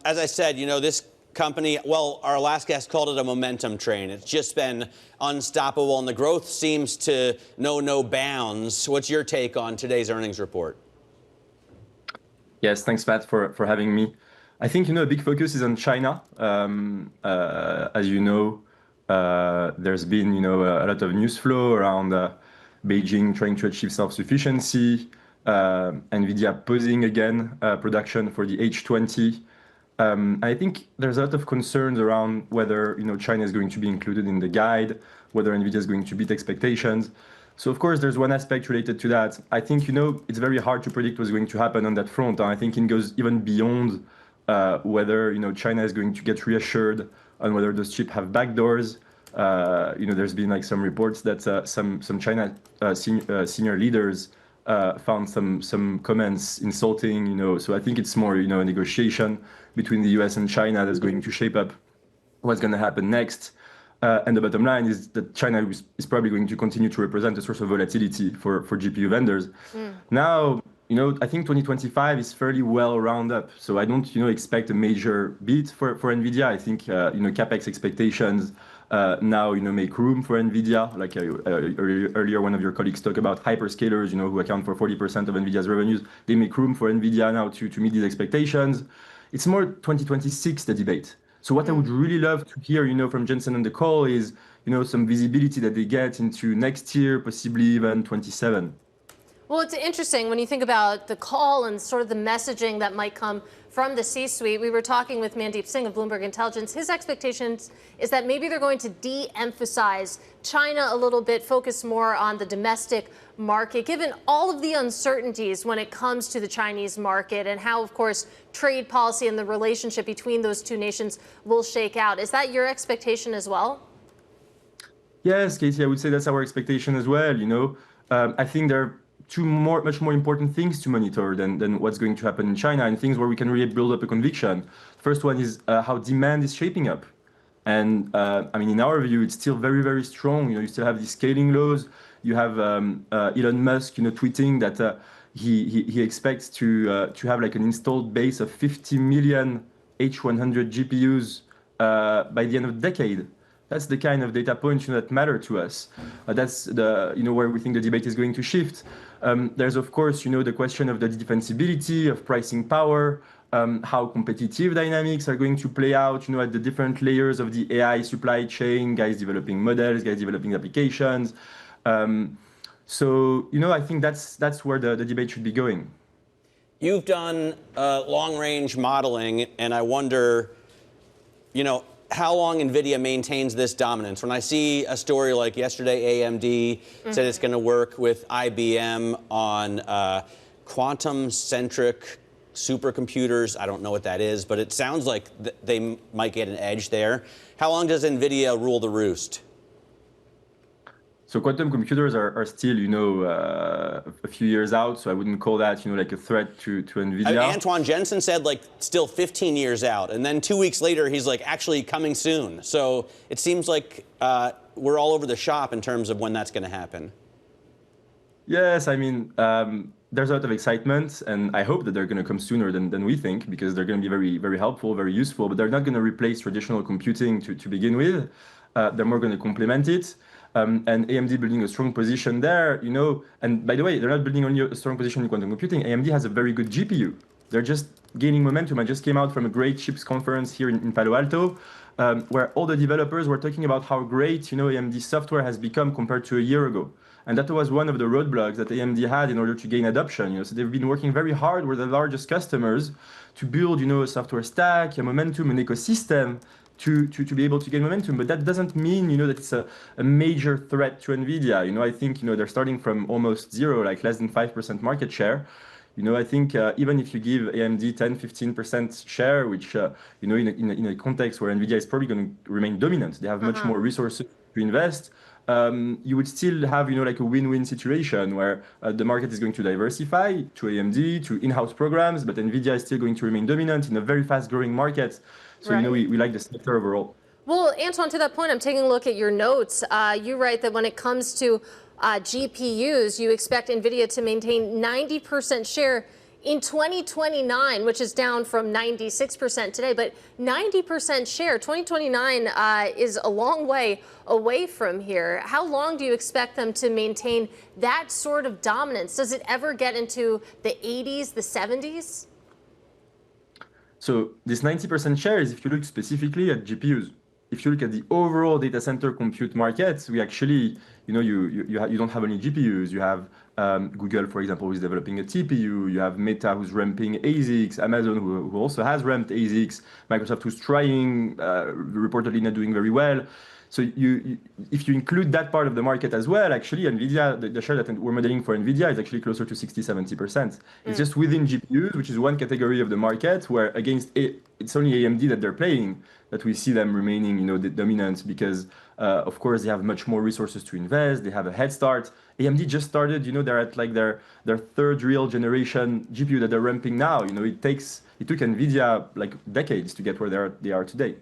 as I said, this company, well, our last guest called it a momentum train. It's just been unstoppable, and the growth seems to know no bounds. What's your take on today's earnings report? Yes, thanks, Matt, for having me. I think, a big focus is on China. As you know, there's been, a lot of news flow around Beijing trying to achieve self-sufficiency, Nvidia pausing again production for the H20. I think there's a lot of concerns around whether, China is going to be included in the guide, whether Nvidia is going to beat expectations. So, of course, there's one aspect related to that. I think, it's very hard to predict what's going to happen on that front. And I think it goes even beyond whether, China is going to get reassured on whether those chips have backdoors. There's been like some reports that some China senior leaders found some comments insulting, so I think it's more, a negotiation between the US and China that's going to shape up what's going to happen next. And the bottom line is that China is probably going to continue to represent a source of volatility for GPU vendors. Now, I think 2025 is fairly well round up. So I don't, expect a major beat for Nvidia. I think, CapEx expectations now, make room for Nvidia. Like earlier, one of your colleagues talked about hyperscalers, who account for 40% of Nvidia's revenues. They make room for Nvidia now to meet these expectations. It's more 2026, the debate. So what I would really love to hear, from Jensen on the call is, some visibility that they get into next year, possibly even 27. Well, it's interesting when you think about the call and sort of the messaging that might come from the C-suite. We were talking with Mandeep Singh of Bloomberg Intelligence. His expectations is that maybe they're going to de-emphasize China a little bit, focus more on the domestic market, given all of the uncertainties when it comes to the Chinese market and how, of course, trade policy and the relationship between those two nations will shake out. Is that your expectation as well? Yes, Katie, I would say that's our expectation as well. I think there are much more important things to monitor than what's going to happen in China, and things where we can really build up a conviction. First one is how demand is shaping up. And in our view, it's still very, very strong. You still have these scaling laws. You have Elon Musk, tweeting that he expects to have like an installed base of 50 million H100 GPUs by the end of the decade. That's the kind of data points that matter to us. That's the where we think the debate is going to shift. There's of course the question of the defensibility of pricing power, how competitive dynamics are going to play out at the different layers of the AI supply chain, guys developing models, guys developing applications. So I think that's where the debate should be going. You've done long-range modeling, and I wonder, how long Nvidia maintains this dominance. When I see a story like yesterday, AMD said it's going to work with IBM on quantum-centric supercomputers. I don't know what that is, but it sounds like they might get an edge there. How long does Nvidia rule the roost? So quantum computers are still, a few years out. So I wouldn't call that, like a threat to Nvidia. Antoine Jensen said still 15 years out. And then 2 weeks later, he's actually coming soon. So it seems like we're all over the shop in terms of when that's going to happen. Yes, there's a lot of excitement, and I hope that they're going to come sooner than we think, because they're going to be very, very helpful, very useful. But they're not going to replace traditional computing to begin with. They're more going to complement it. And AMD building a strong position there, and by the way, they're not building only a strong position in quantum computing. AMD has a very good GPU. They're just gaining momentum. I just came out from a great chips conference here in Palo Alto, where all the developers were talking about how great, AMD software has become compared to a year ago. And that was one of the roadblocks that AMD had in order to gain adoption. So they've been working very hard with the largest customers to build, a software stack, a momentum, an ecosystem, to be able to gain momentum. But that doesn't mean, that it's a major threat to Nvidia. I think, they're starting from almost zero, like less than 5% market share. I think even if you give AMD 10-15% share, which, in a context where Nvidia is probably going to remain dominant, they have much more resources to invest, you would still have, like a win-win situation where the market is going to diversify to AMD, to in-house programs, but Nvidia is still going to remain dominant in a very fast-growing market. So, right. We like the sector overall. Well, Antoine, to that point, I'm taking a look at your notes. You write that when it comes to GPUs, you expect Nvidia to maintain 90% share In 2029, which is down from 96% today, but 90% share, 2029 is a long way away from here. How long do you expect them to maintain that sort of dominance? Does it ever get into the 80s, the 70s? So this 90% share is if you look specifically at GPUs. If you look at the overall data center compute market, we actually, you don't have only GPUs. You have Google, for example, who's developing a TPU. You have Meta, who's ramping ASICs. Amazon, who also has ramped ASICs. Microsoft, who's trying, reportedly not doing very well. So if you include that part of the market as well, actually, Nvidia, the share that we're modeling for Nvidia is actually closer to 60-70%. It's just within GPUs, which is one category of the market where it's only AMD that they're playing, that we see them remaining, the dominant because, of course, they have much more resources to invest. They have a head start. AMD just started, they're at like their third real generation GPU that they're ramping now. It took Nvidia like decades to get where they are today.